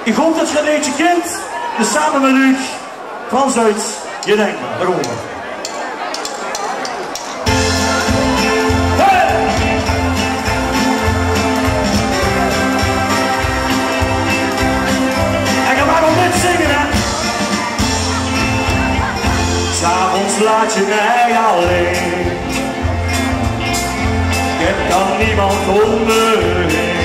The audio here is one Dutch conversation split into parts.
Ik hoop dat je een liedje kent. Dus samen met u, Frans uit, je denkt maar. Daar komen we. S'avonds laat je mij alleen. Ik heb dan niemand om me heen.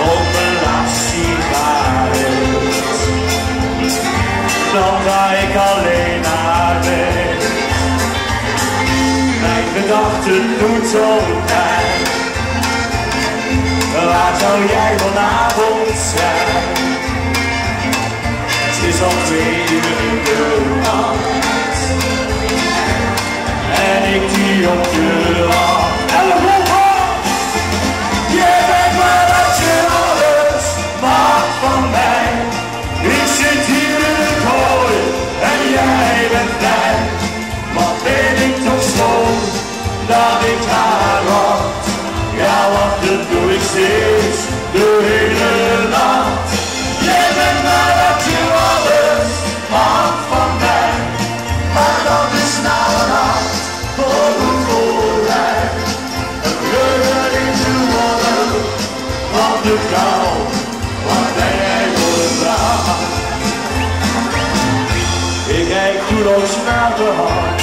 Op mijn laatste sigaret. Dan ga ik alleen naar bed. Mijn gedachten doen zo'n pijn. Waar zou jij vanavond zijn? Het is al 2 uur in de nacht en ik die op je wacht. Je weet maar dat je alles mag van mij. Ik zit hier in de kooi en jij bent blij. Wat ben ik toch schoon dat ik haar wacht. Ja, wachten doe ik steeds de hele nacht. Je bent maar dat je alles mag van mij, maar dat is nou een nacht voor goed voorbij. Een kleur in de modder van de kou, wat ben jij voor een vrouw. Ik kijk doelloos naar de hand,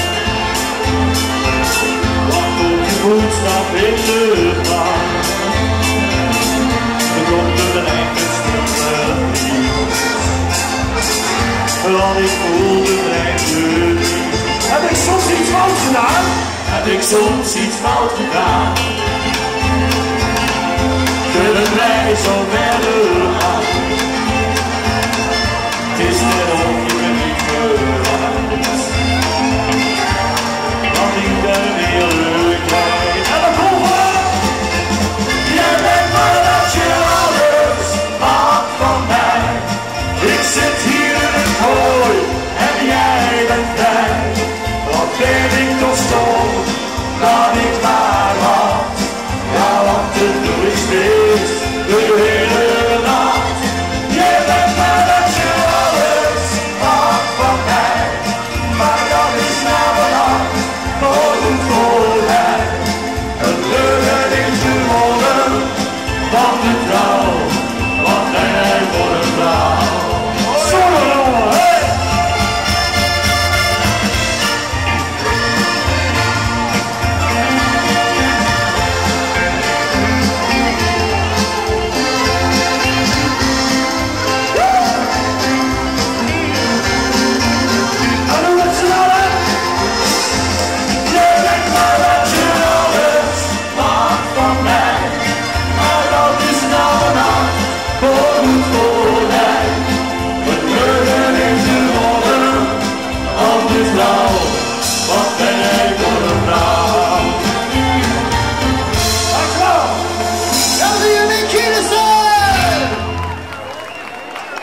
wacht op je voetstap in de gang. Er komt een echte stil want ik voel de vreemde niet. Heb ik soms iets fout gedaan? Heb ik soms iets fout gedaan? Kunnen wij zo ver?